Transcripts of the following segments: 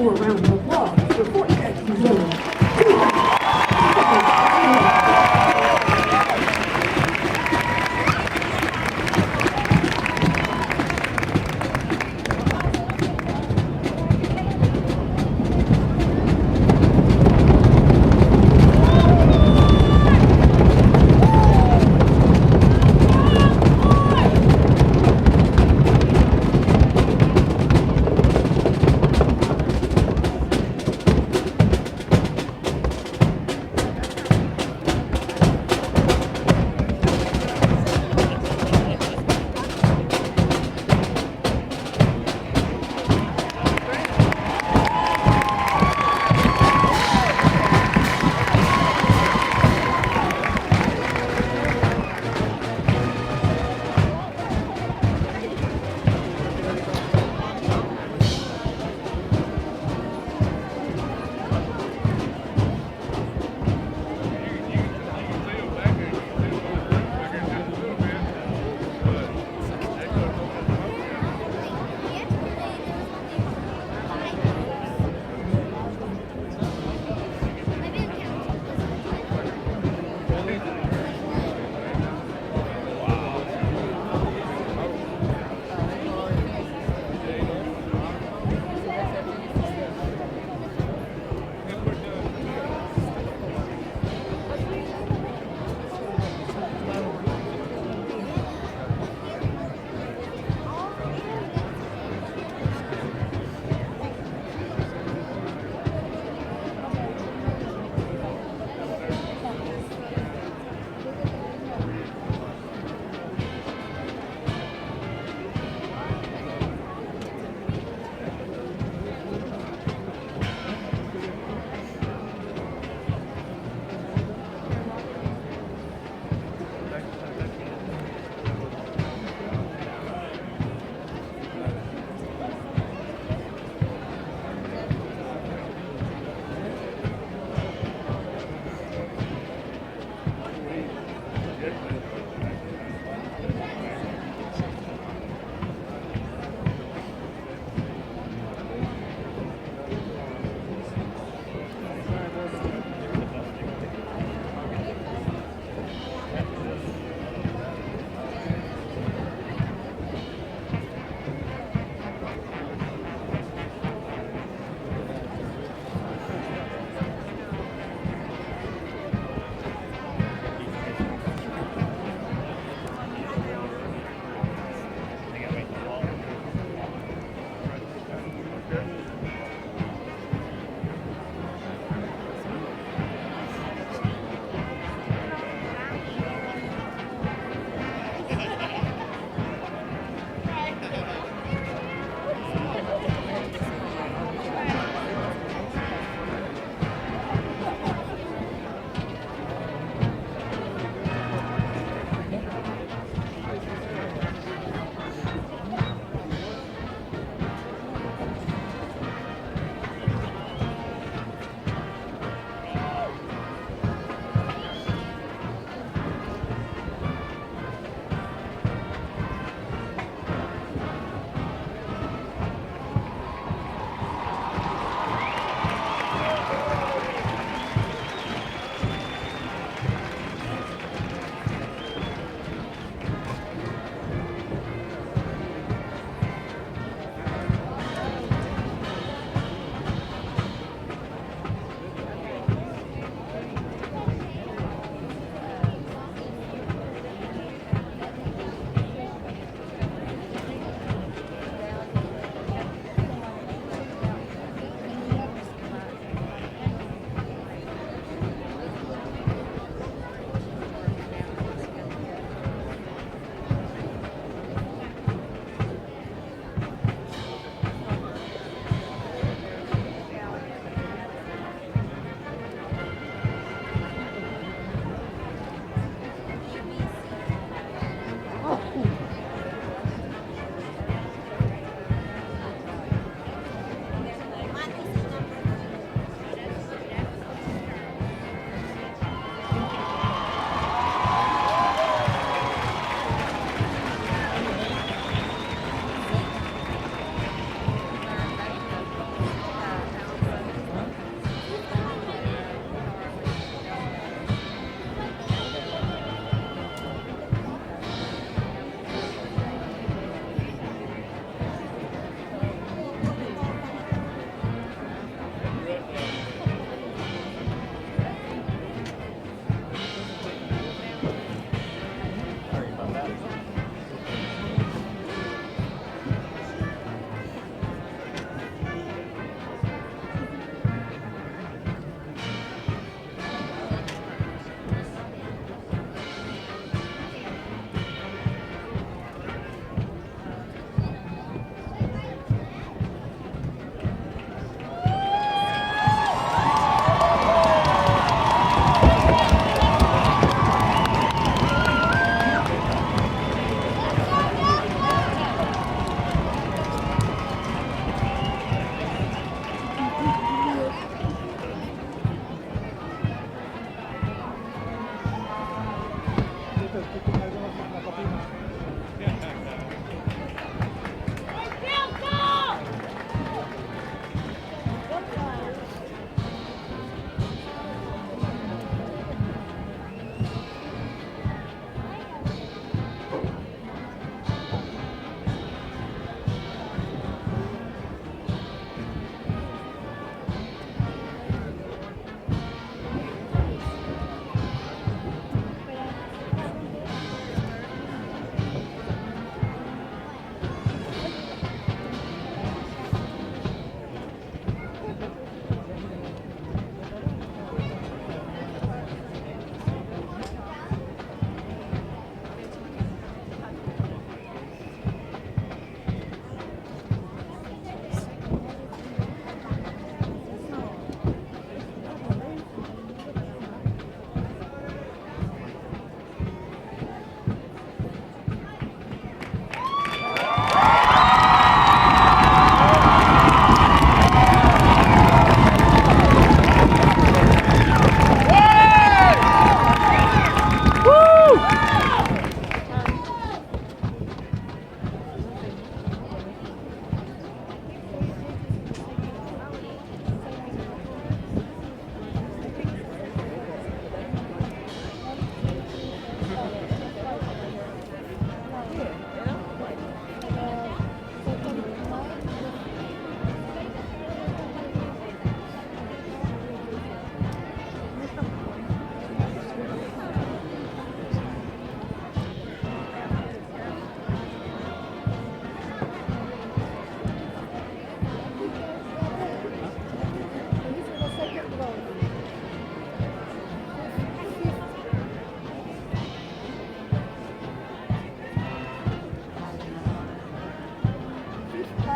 for a round of applause for Vortex Missouri.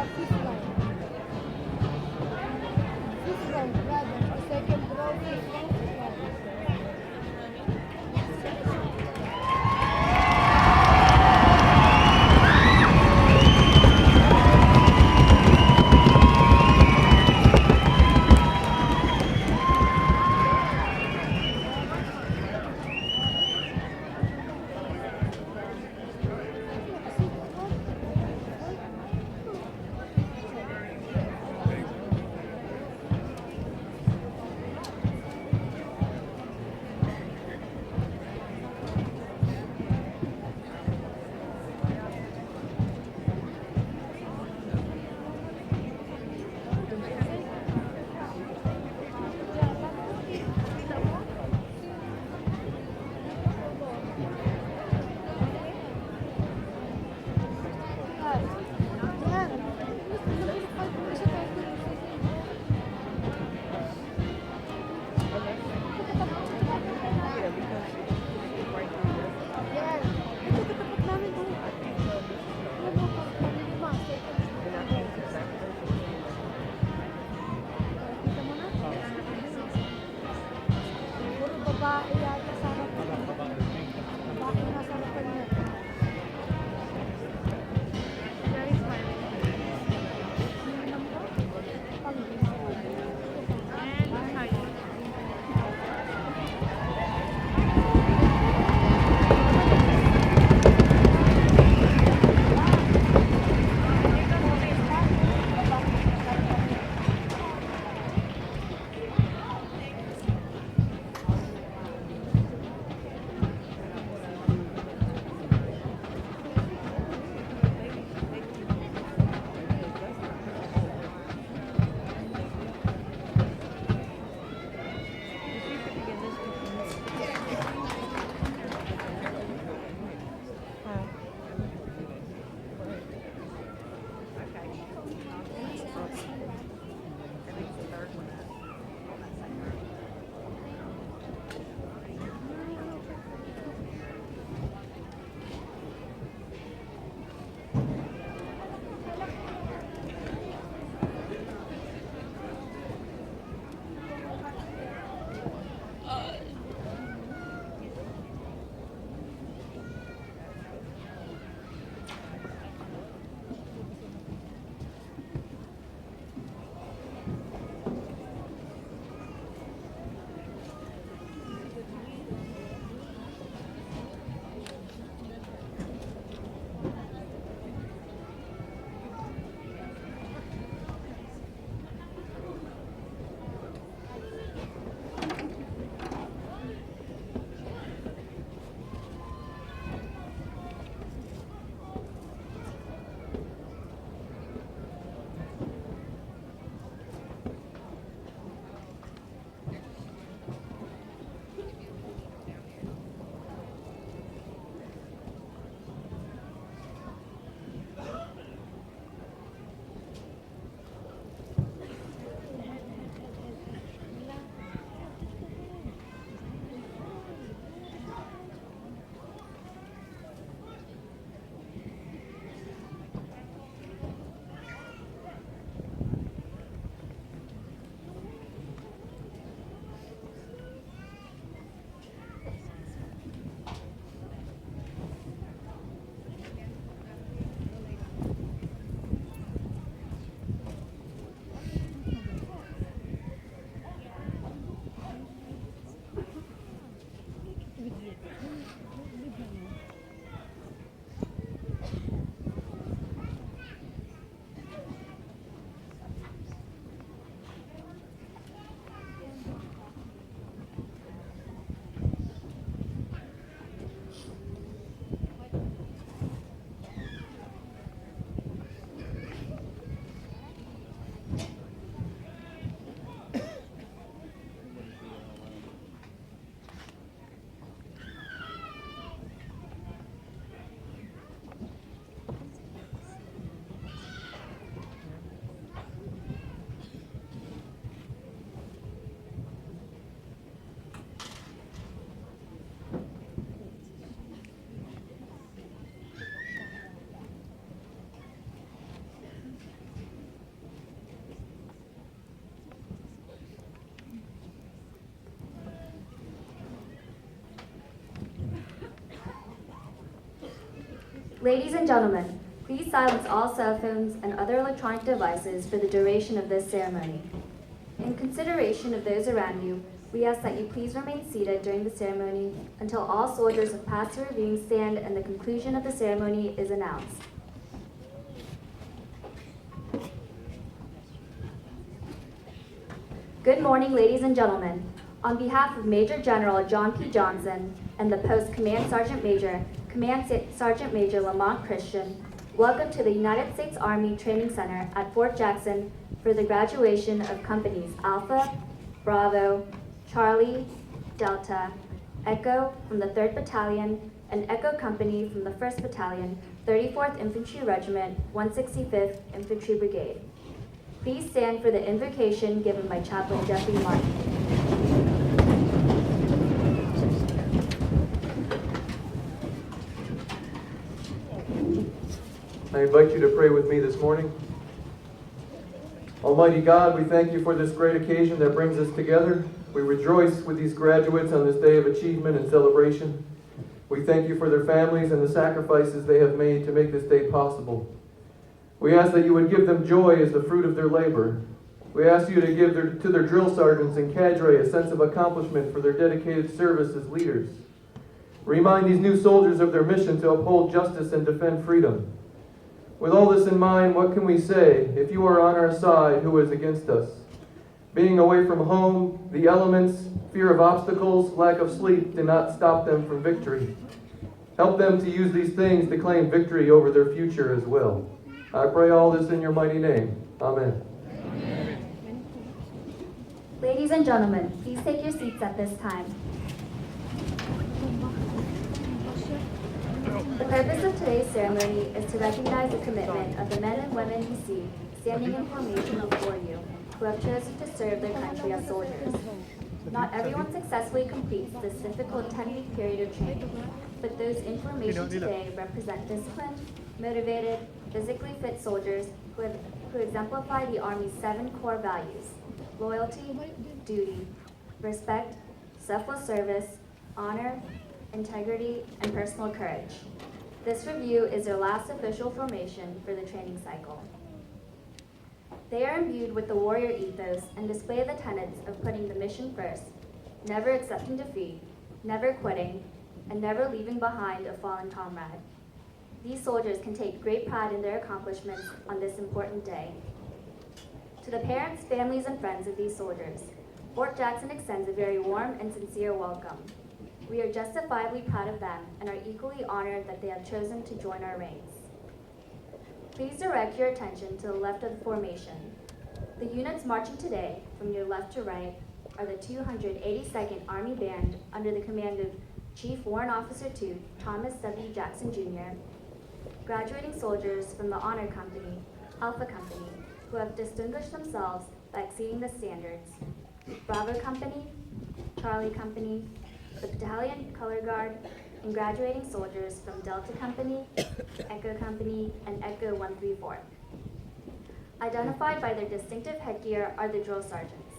fifth line. Fifth row, rather. The second row, fifth row, fifth line. Ladies and gentlemen, please silence all cell phones and other electronic devices for the duration of this ceremony. In consideration of those around you, we ask that you please remain seated during the ceremony until all soldiers have passed the reviewing stand and the conclusion of the ceremony is announced. Good morning, ladies and gentlemen. On behalf of Major General John P. Johnson and the post Command Sergeant Major Lamont Christian, welcome to the United States Army Training Center at Fort Jackson for the graduation of companies Alpha, Bravo, Charlie, Delta, Echo from the 3rd Battalion, and Echo Company from the 1st Battalion, 34th Infantry Regiment, 165th Infantry Brigade. Please stand for the invocation given by Chaplain Jeffrey Martin. I invite you to pray with me this morning. Almighty God, we thank you for this great occasion that brings us together. We rejoice with these graduates on this day of achievement and celebration. We thank you for their families and the sacrifices they have made to make this day possible. We ask that you would give them joy as the fruit of their labor. We ask you to give to their drill sergeants and cadre a sense of accomplishment for their dedicated service as leaders. Remind these new soldiers of their mission to uphold justice and defend freedom. With all this in mind, what can we say? If you are on our side, who is against us? Being away from home, the elements, fear of obstacles, lack of sleep did not stop them from victory. Help them to use these things to claim victory over their future as well. I pray all this in your mighty name. Amen. Amen. Ladies and gentlemen, please take your seats at this time. The purpose of today's ceremony is to recognize the commitment of the men and women you see standing in formation before you, who have chosen to serve their country as soldiers. Not everyone successfully completes this difficult 10-week period of training, but those in formation today represent disciplined, motivated, physically fit soldiers who exemplify the Army's 7 core values: loyalty, duty, respect, selfless service, honor, integrity, and personal courage. This review is their last official formation for the training cycle. They are imbued with the warrior ethos and display the tenets of putting the mission first, never accepting defeat, never quitting, and never leaving behind a fallen comrade. These soldiers can take great pride in their accomplishments on this important day. To the parents, families, and friends of these soldiers, Fort Jackson extends a very warm and sincere welcome. We are justifiably proud of them and are equally honored that they have chosen to join our ranks. Please direct your attention to the left of the formation. The units marching today, from your left to right, are the 282nd Army Band under the command of Chief Warrant Officer 2, Thomas W. Jackson Jr., graduating soldiers from the Honor Company, Alpha Company, who have distinguished themselves by exceeding the standards, Bravo Company, Charlie Company, the Battalion Color Guard, and graduating soldiers from Delta Company, Echo Company, and Echo 134. Identified by their distinctive headgear are the drill sergeants.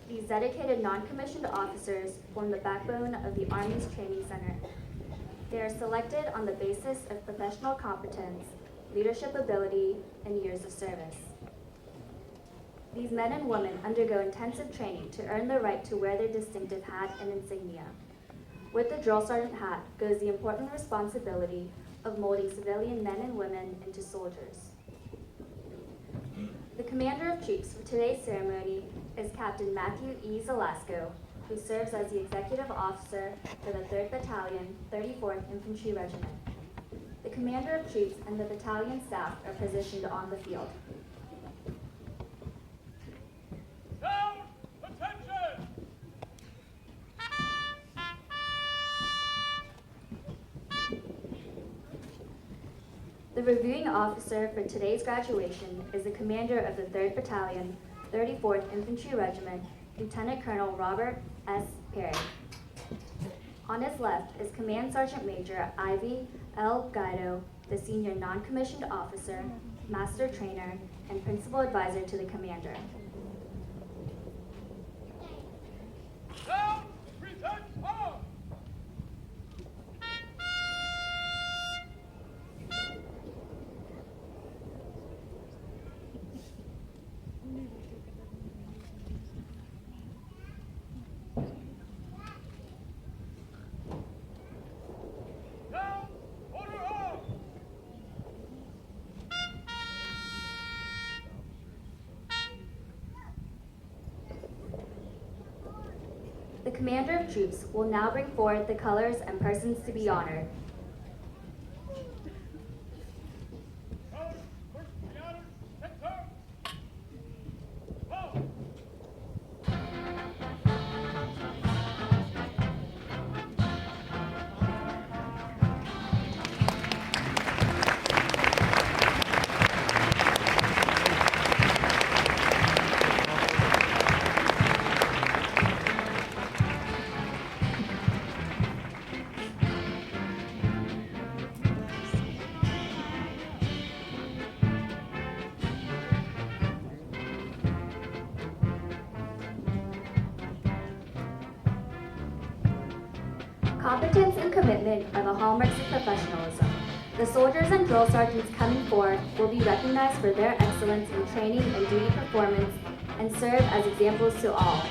These dedicated non-commissioned officers form the backbone of the Army's training center. They are selected on the basis of professional competence, leadership ability, and years of service. These men and women undergo intensive training to earn the right to wear their distinctive hat and insignia. With the drill sergeant hat goes the important responsibility of molding civilian men and women into soldiers. The commander of troops for today's ceremony is Captain Matthew E. Zelasco, who serves as the executive officer for the 3rd Battalion, 34th Infantry Regiment. The commander of troops and the battalion staff are positioned on the field. Attention! The reviewing officer for today's graduation is the commander of the 3rd Battalion, 34th Infantry Regiment, Lieutenant Colonel Robert S. Perry. On his left is Command Sergeant Major Ivy L. Guido, the senior non-commissioned officer, master trainer, and principal advisor to the commander. Down! Present arms! Commander of Troops will now bring forward the colors and persons to be honored. Competence and commitment are the hallmarks of professionalism. The soldiers and drill sergeants coming forward will be recognized for their excellence in training and duty performance and serve as examples to all.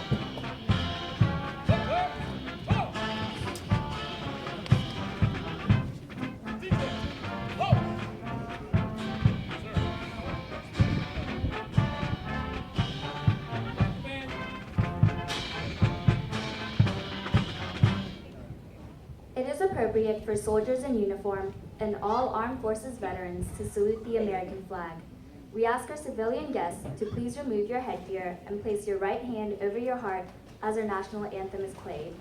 It is appropriate for soldiers in uniform and all armed forces veterans to salute the American flag. We ask our civilian guests to please remove your headgear and place your right hand over your heart as our national anthem is played.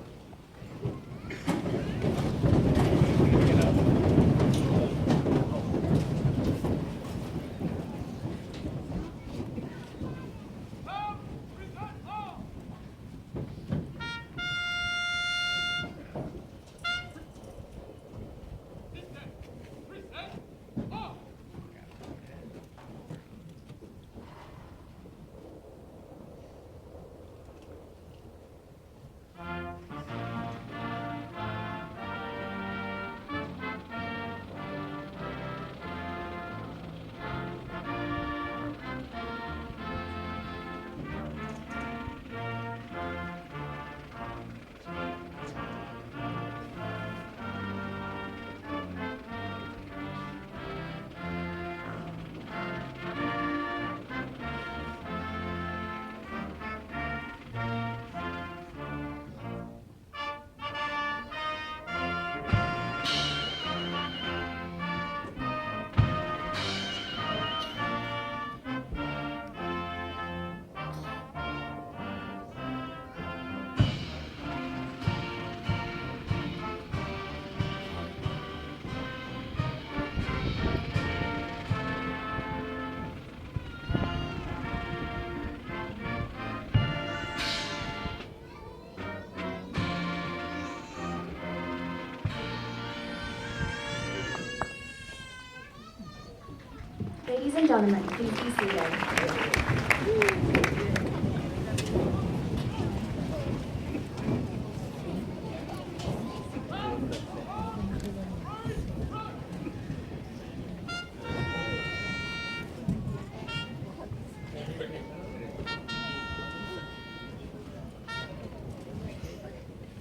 Ladies and gentlemen, please be seated.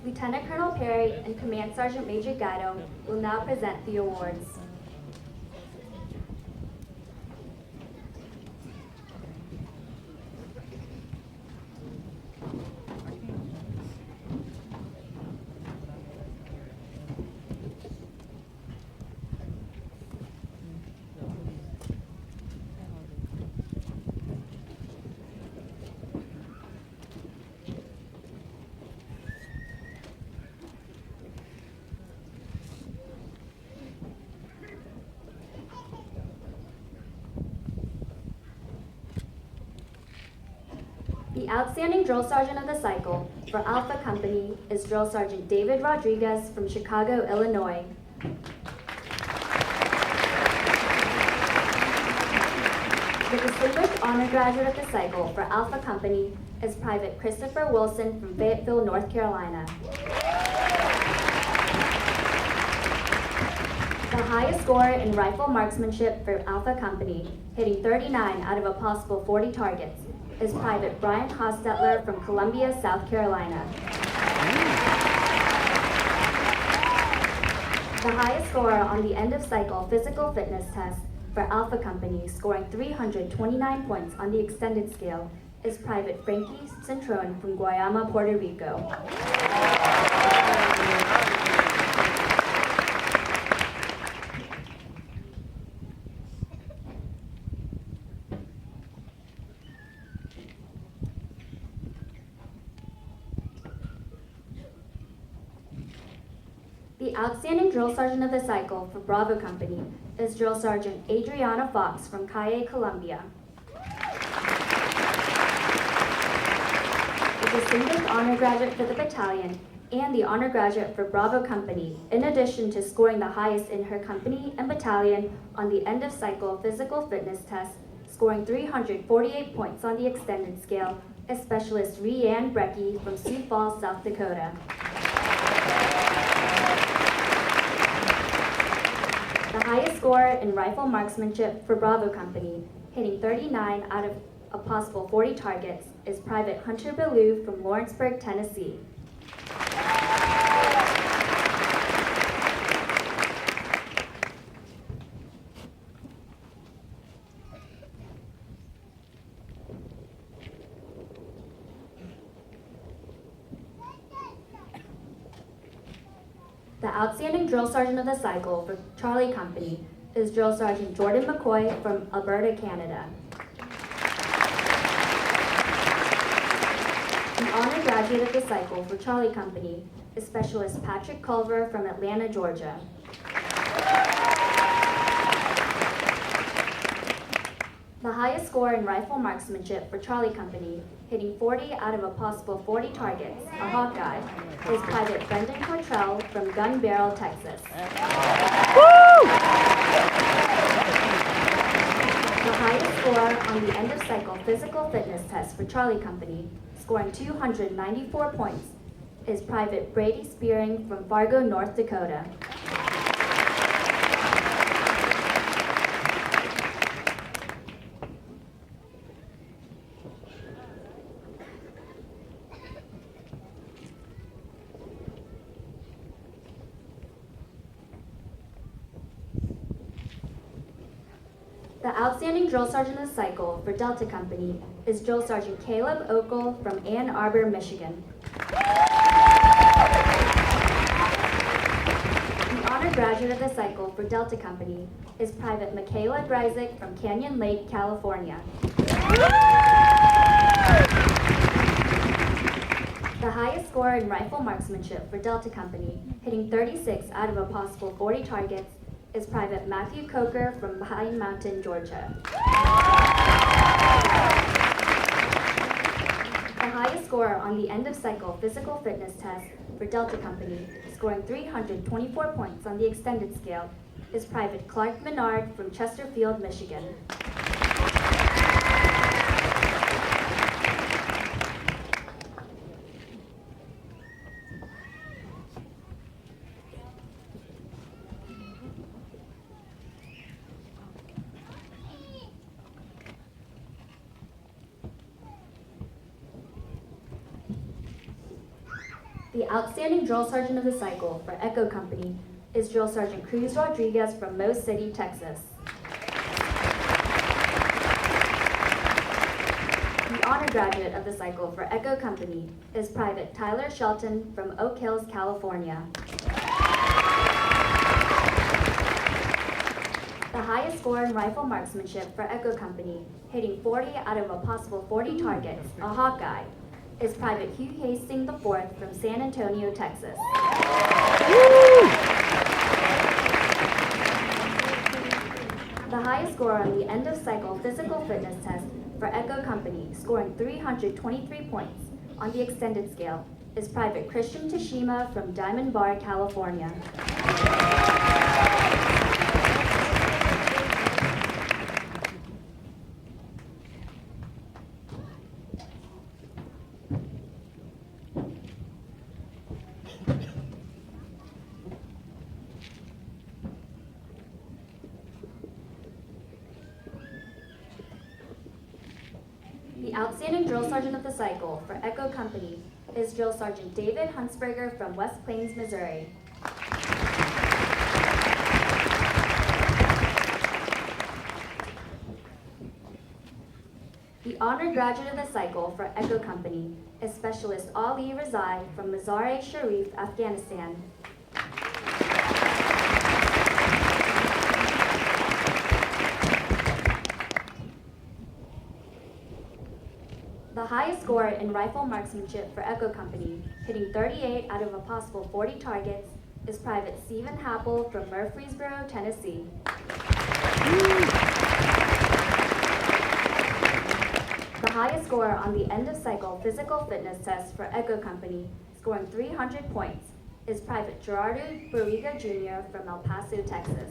Lieutenant Colonel Perry and Command Sergeant Major Gatto will now present the awards. The Outstanding Drill Sergeant of the Cycle for Alpha Company is Drill Sergeant David Rodriguez from Chicago, Illinois. The Distinguished Honor Graduate of the Cycle for Alpha Company is Private Christopher Wilson from Fayetteville, North Carolina. The highest score in rifle marksmanship for Alpha Company, hitting 39 out of a possible 40 targets, is Private Brian Hostetler from Columbia, South Carolina. The highest score on the end of cycle physical fitness test for Alpha Company, scoring 329 points on the extended scale, is Private Frankie Centrone from Guayama, Puerto Rico. The outstanding drill sergeant of the cycle for Bravo Company is Drill Sergeant Adriana Fox from Calle, Colombia. The Distinguished Honor Graduate for the battalion and the Honor Graduate for Bravo Company, in addition to scoring the highest in her company and battalion on the end of cycle physical fitness test, scoring 348 points on the extended scale, is Specialist Rhianne Brecky from Sioux Falls, South Dakota. The highest score in rifle marksmanship for Bravo Company, hitting 39 out of a possible 40 targets, is Private Hunter Ballou from Lawrenceburg, Tennessee. The outstanding drill sergeant of the cycle for Charlie Company is Drill Sergeant Jordan McCoy from Alberta, Canada. The honor graduate of the cycle for Charlie Company is Specialist Patrick Culver from Atlanta, Georgia. The highest score in rifle marksmanship for Charlie Company, hitting 40 out of a possible 40 targets, a Hawkeye, is Private Brendan Cottrell from Gun Barrel, Texas. The highest score on the end of cycle physical fitness test for Charlie Company, scoring 294 points, is Private Brady Spearing from Fargo, North Dakota. The outstanding drill sergeant of the cycle for Delta Company is Drill Sergeant Caleb Okel from Ann Arbor, Michigan. The honor graduate of the cycle for Delta Company is Private Michaela Greisick from Canyon Lake, California. The highest score in rifle marksmanship for Delta Company, hitting 36 out of a possible 40 targets, is Private Matthew Coker from Pine Mountain, Georgia. The highest score on the end of cycle physical fitness test for Delta Company, scoring 324 points on the extended scale, is Private Clark Menard from Chesterfield, Michigan. The outstanding drill sergeant of the cycle for Echo Company is Drill Sergeant Cruz Rodriguez from Mo City, Texas. The honor graduate of the cycle for Echo Company is Private Tyler Shelton from Oak Hills, California. The highest score in rifle marksmanship for Echo Company, hitting 40 out of a possible 40 targets, a Hawkeye, is Private Hugh Hastings IV from San Antonio, Texas. The highest score on the end of cycle physical fitness test for Echo Company, scoring 323 points on the extended scale, is Private Christian Tashima from Diamond Bar, California. The outstanding drill sergeant of the cycle for Echo Company is Drill Sergeant David Huntsberger from West Plains, Missouri. The honored graduate of the cycle for Echo Company is Specialist Ali Razai from Mazar-e-Sharif, Afghanistan. The highest score in rifle marksmanship for Echo Company, hitting 38 out of a possible 40 targets, is Private Stephen Happel from Murfreesboro, Tennessee. The highest score on the end of cycle physical fitness test for Echo Company, scoring 300 points, is Private Gerardo Barriga Jr. from El Paso, Texas.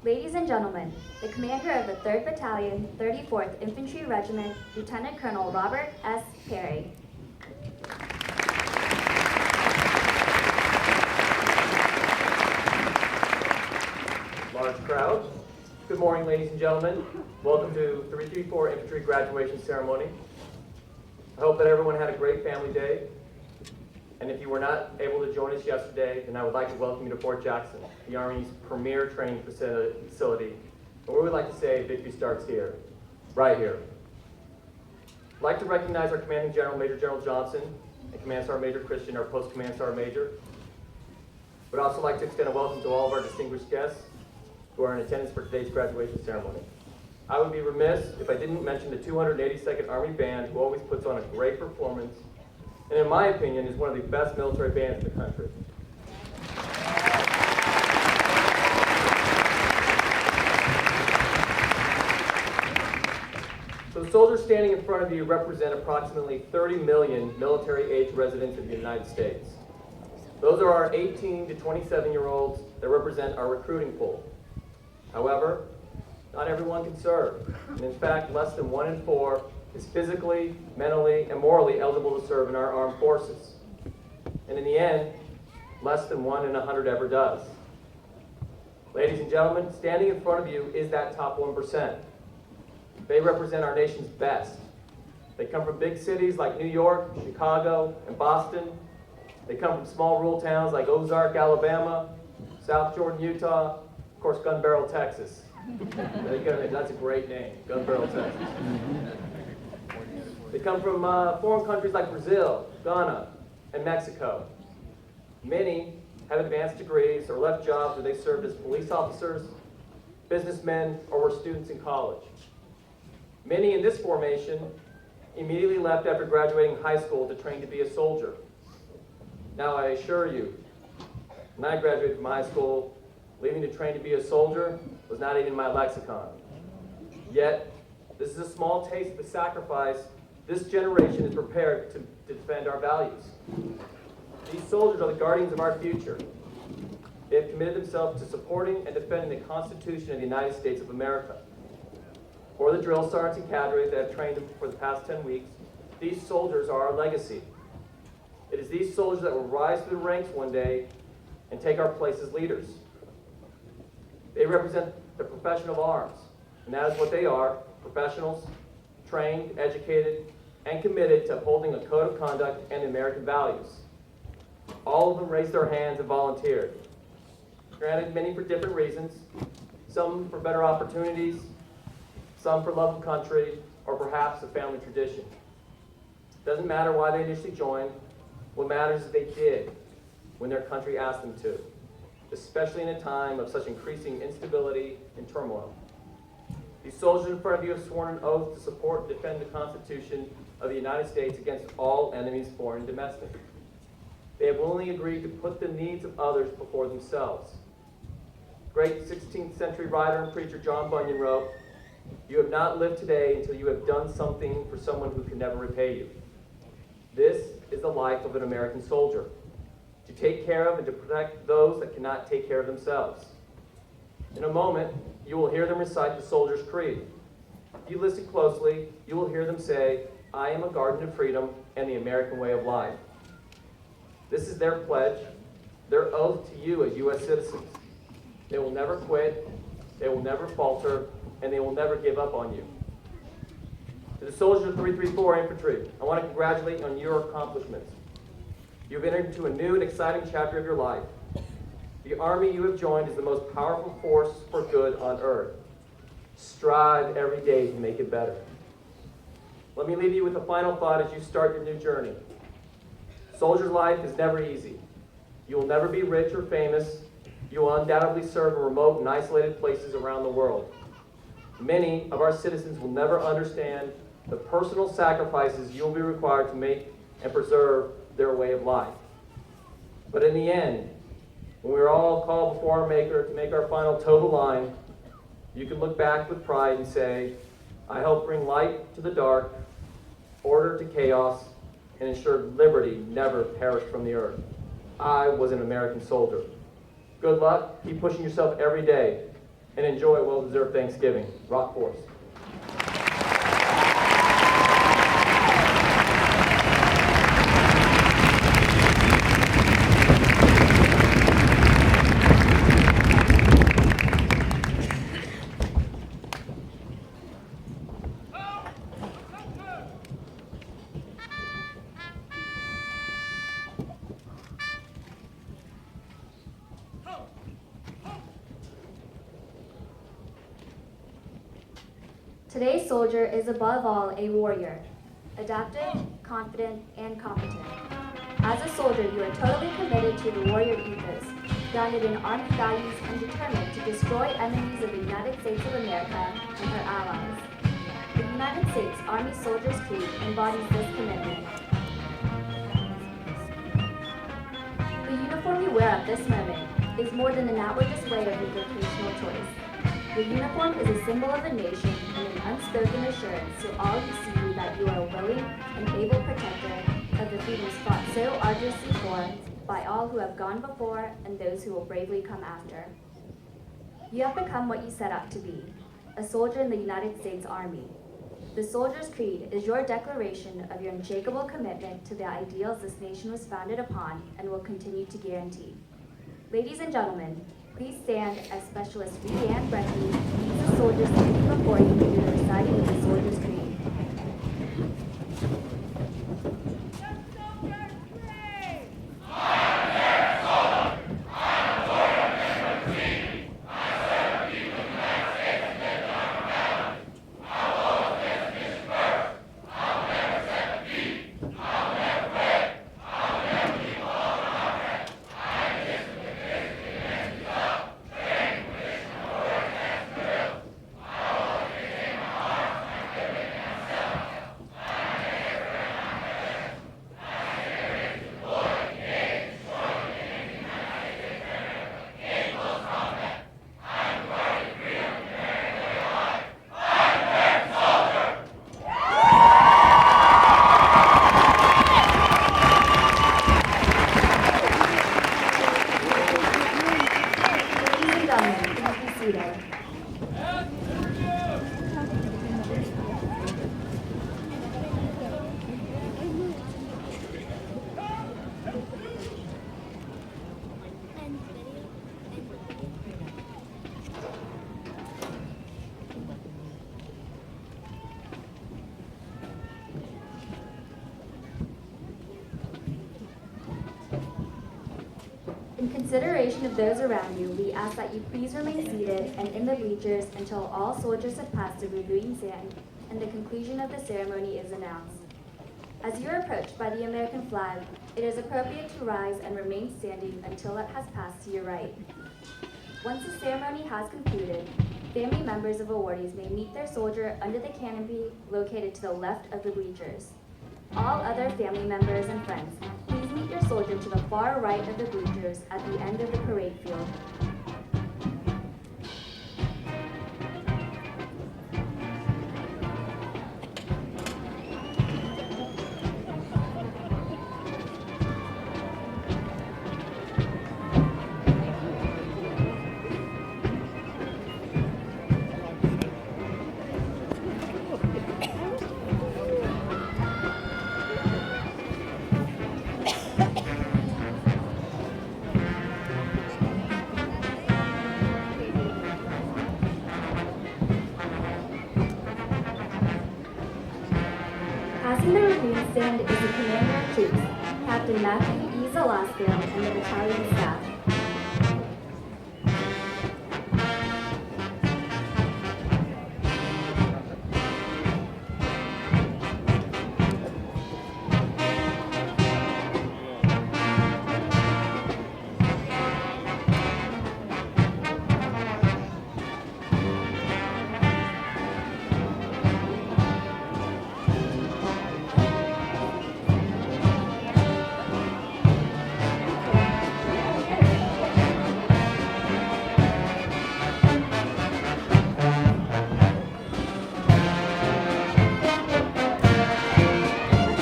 Ladies and gentlemen, the commander of the 3rd Battalion, 34th Infantry Regiment, Lieutenant Colonel Robert S. Perry. Large crowd. Good morning, ladies and gentlemen. Welcome to 334 Infantry Graduation Ceremony. I hope that everyone had a great family day. And if you were not able to join us yesterday, then I would like to welcome you to Fort Jackson, the Army's premier training facility. And we would like to say victory starts here, right here. I'd like to recognize our Commanding General, Major General Johnson, and Command Sergeant Major Christian, our Post-Command Sergeant Major. Would also like to extend a welcome to all of our distinguished guests who are in attendance for today's graduation ceremony. I would be remiss if I didn't mention the 282nd Army Band, who always puts on a great performance, and in my opinion, is one of the best military bands in the country. So the soldiers standing in front of you represent approximately 30 million military-age residents of the United States. Those are our 18 to 27-year-olds that represent our recruiting pool. However, not everyone can serve, and in fact, less than 1 in 4 is physically, mentally, and morally eligible to serve in our armed forces. And in the end, less than 1 in 100 ever does. Ladies and gentlemen, standing in front of you is that top 1%. They represent our nation's best. They come from big cities like New York, Chicago, and Boston. They come from small rural towns like Ozark, Alabama, South Jordan, Utah, of course, Gun Barrel, Texas. That's a great name, Gun Barrel, Texas. They come from foreign countries like Brazil, Ghana, and Mexico. Many have advanced degrees or left jobs where they served as police officers, businessmen, or were students in college. Many in this formation immediately left after graduating high school to train to be a soldier. Now, I assure you, when I graduated from high school, leaving to train to be a soldier was not even in my lexicon. Yet, this is a small taste of the sacrifice this generation is prepared to defend our values. These soldiers are the guardians of our future. They have committed themselves to supporting and defending the Constitution of the United States of America. For the drill sergeants and cadre that have trained them for the past 10 weeks, these soldiers are our legacy. It is these soldiers that will rise through the ranks one day and take our place as leaders. They represent the profession of arms, and that is what they are, professionals, trained, educated, and committed to upholding a code of conduct and American values. All of them raised their hands and volunteered. Granted, many for different reasons, some for better opportunities, some for love of country, or perhaps a family tradition. Doesn't matter why they initially joined, what matters is they did when their country asked them to, especially in a time of such increasing instability and turmoil. These soldiers in front of you have sworn an oath to support and defend the Constitution of the United States against all enemies, foreign and domestic. They have willingly agreed to put the needs of others before themselves. Great 16th century writer and preacher John Bunyan wrote, "You have not lived today until you have done something for someone who can never repay you." This is the life of an American soldier, to take care of and to protect those that cannot take care of themselves. In a moment, you will hear them recite the Soldier's Creed. If you listen closely, you will hear them say, "I am a guardian of freedom and the American way of life." This is their pledge, their oath to you as U.S. citizens. They will never quit, they will never falter, and they will never give up on you. To the soldiers of 334 Infantry, I want to congratulate you on your accomplishments. You've entered into a new and exciting chapter of your life. The Army you have joined is the most powerful force for good on earth. Strive every day to make it better. Let me leave you with a final thought as you start your new journey. Soldier's life is never easy. You will never be rich or famous. You will undoubtedly serve in remote and isolated places around the world. Many of our citizens will never understand the personal sacrifices you will be required to make and preserve their way of life. But in the end, when we are all called before our Maker to make our final toe the line, you can look back with pride and say, I helped bring light to the dark, order to chaos, and ensured liberty never perished from the earth. I was an American soldier. Good luck, keep pushing yourself every day, and enjoy a well-deserved Thanksgiving. Rock Force. Today's soldier is above all a warrior, adaptive, confident, and competent. As a soldier, you are totally committed to the warrior ethos, grounded in Army values and determined to destroy enemies of the United States of America and her allies. The United States Army Soldier's Creed embodies this commitment. The uniform you wear at this moment is more than an outward display of your vocational choice. The uniform is a symbol of a nation and an unspoken assurance to all who see you that you are a willing and able protector of the freedoms fought so arduously for by all who have gone before and those who will bravely come after. You have become what you set out to be, a soldier in the United States Army. The Soldier's Creed is your declaration of your unshakable commitment to the ideals this nation was founded upon and will continue to guarantee. Ladies and gentlemen, please stand as Specialist Leanne Breckley leads the soldiers standing before you through the reciting of the Soldier's Creed. In consideration of those around you, we ask that you please remain seated and in the bleachers until all soldiers have passed the reviewing stand and the conclusion of the ceremony is announced. As you are approached by the American flag, it is appropriate to rise and remain standing until it has passed to your right. Once the ceremony has concluded, family members of awardees may meet their soldier under the canopy located to the left of the bleachers. All other family members and friends, please meet your soldier to the far right of the bleachers at the end of the parade field. Facing the review stand is the Commander of Troops, Captain Matthew E. Zalasco, and the battalion staff.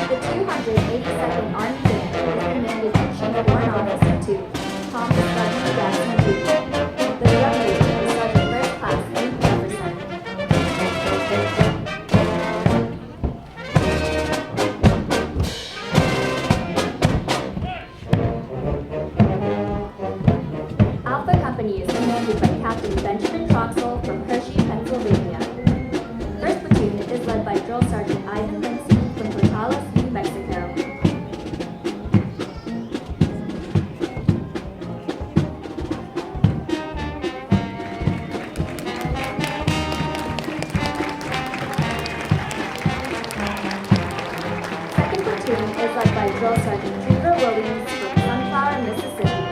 The 282nd Army Band is commanded by Chief Warrant Officer 2, Thomas Gardner Jackson Jr. The W is Sergeant First Class Luke Jefferson. Alpha Company is commanded by Captain Benjamin Troxel from Hershey, Pennsylvania. First Platoon is led by Drill Sergeant Ivan Lindsay from Portales, New Mexico. Second Platoon is led by Drill Sergeant Trevor Williams from Sunflower, Mississippi.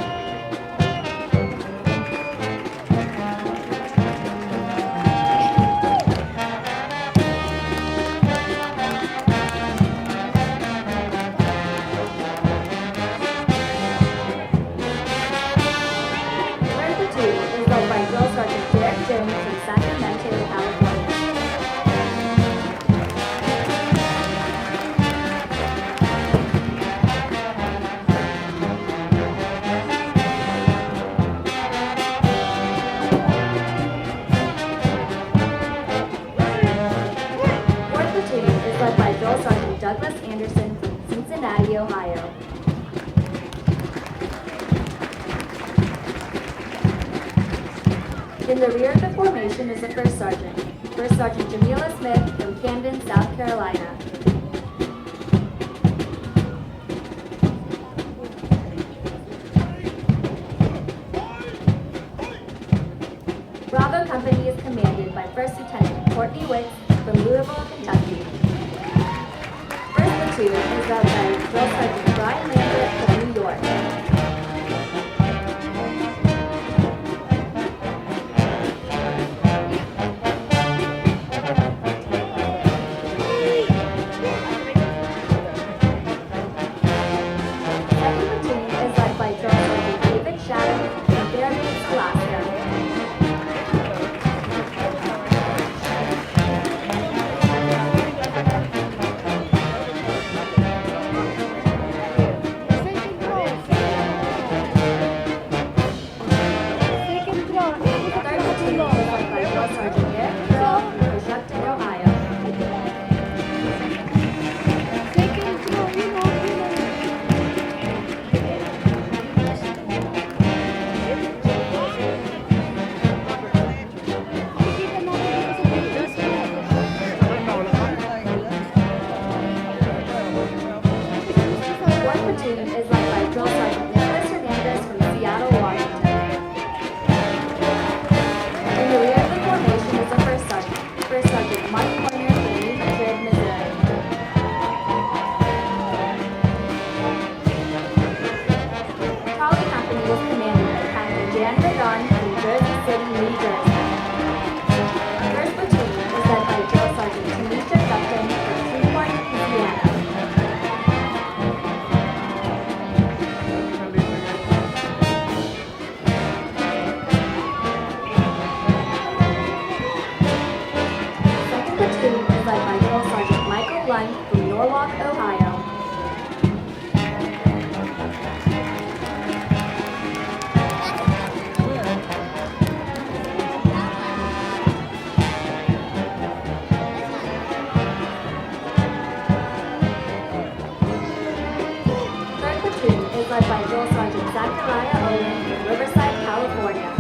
Third Platoon is led by Drill Sergeant Derek Jones from Sacramento, California. Fourth Platoon is led by Drill Sergeant Douglas Anderson from Cincinnati, Ohio. In the rear of the formation is the First Sergeant. First Sergeant Jamila Smith from Camden, South Carolina. Bravo Company is commanded by First Lieutenant Courtney Wicks from Louisville, Kentucky. First Platoon is led by Drill Sergeant Brian Lambert from New York. Second Platoon is led by Drill Sergeant David Shadow from Fairbanks, Alaska. Third Platoon is led by Drill Sergeant Eric Earl from Coshocton, Ohio. Fourth Platoon is led by Drill Sergeant Nicholas Hernandez from Seattle, Washington. In the rear of the formation is the First Sergeant. First Sergeant Mike Warner from New Madrid, Missouri. Trolley Company is commanded by Captain Jan Verdon from Jersey City, New Jersey. First Platoon is led by Drill Sergeant Tanisha Dupton from Shreveport, Louisiana. Second Platoon is led by Drill Sergeant Michael Lund from Norwalk, Ohio. Third Platoon is led by Drill Sergeant Zachariah Owen from Riverside, California.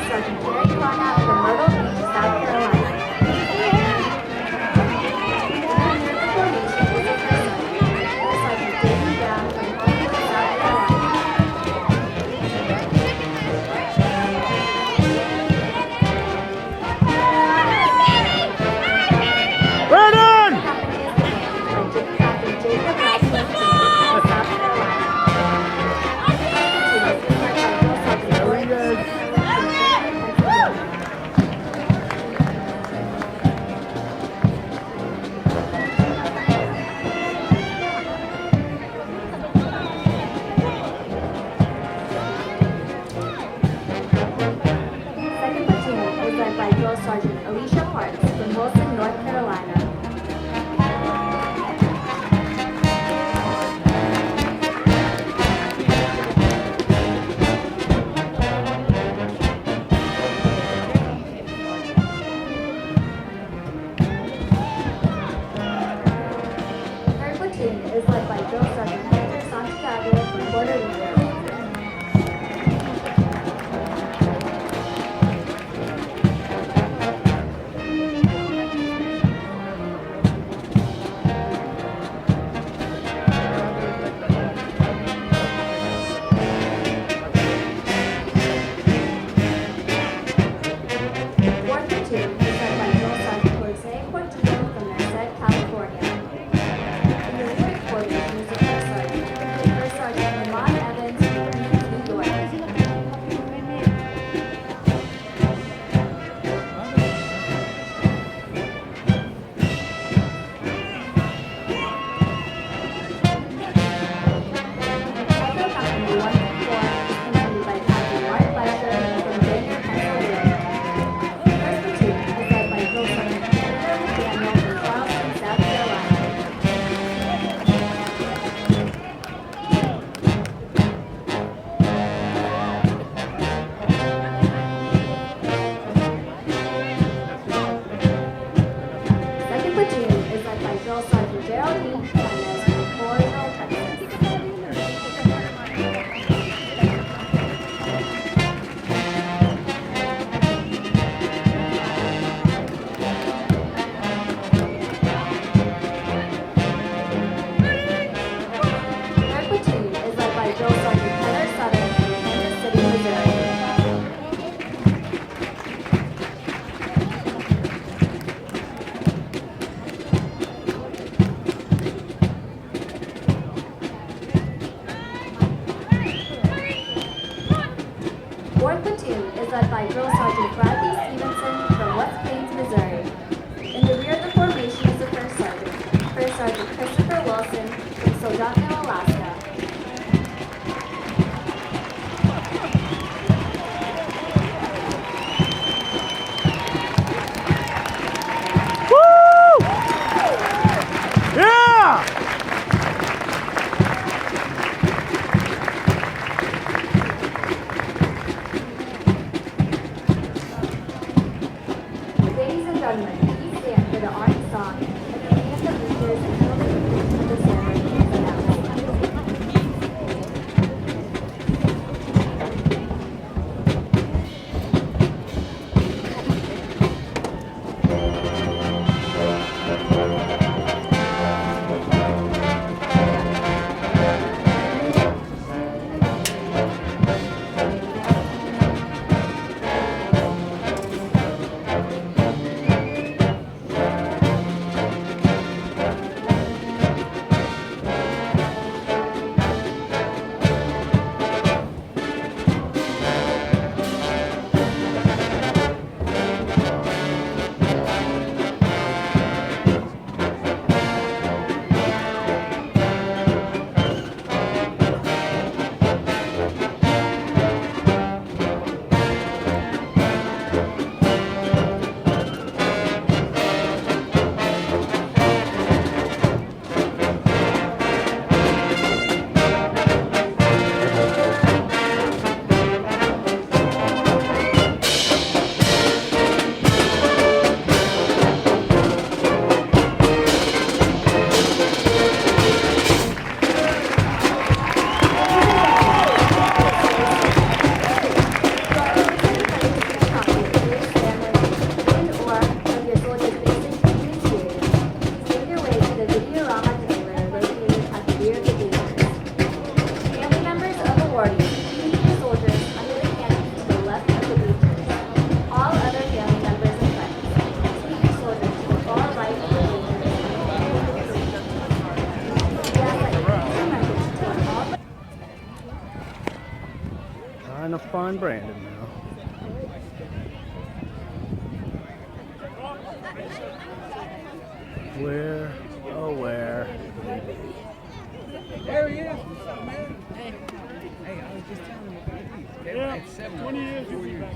Drill Sergeant Gary Carnap from Myrtle Beach, South Carolina. The formation is the First Sergeant David Brown from Hollywood, South Carolina. Brandon! Captain Jacob Radcliffe from Aiken, South Carolina. Second platoon is led by Drill Sergeant Alicia Parks from Wilson, North Carolina. Third platoon is led by Drill Sergeant Hector Santiago from Puerto Rico. Fourth platoon is led by Drill Sergeant Jose Portillo from Merced, California. In the rear formation is the First Sergeant. First Sergeant Lamont Evans from Queens, New York. Echo Company 1 is commanded by Captain Mark Fletcher from Bangor, Pennsylvania. First platoon is led by Drill Sergeant Peter McDaniel from Charleston, South Carolina. Second platoon is led by Drill Sergeant Geraldine Jimenez from Floresville, Texas. Third platoon is led by Drill Sergeant Heather Sutter from Kansas City, Missouri. Fourth platoon is led by Drill Sergeant Bradley Stevenson from West Plains, Missouri. In the rear of the formation is the First Sergeant. First Sergeant Christopher Wilson from Soldotna, Alaska. Woo! Yeah! Ladies and gentlemen, please stand for the Army Song and the names of leaders until the conclusion of the ceremony is announced. awarding the soldiers under the canopy to the left of the bleachers. All other family members and friends. TV soldiers to the far right of the bleachers. We ask that you please remember to turn all Trying to find Brandon now. Where, oh where? There he is. What's up, man? Hey, I was just telling him about these. They were at 7 20 years. 4 years.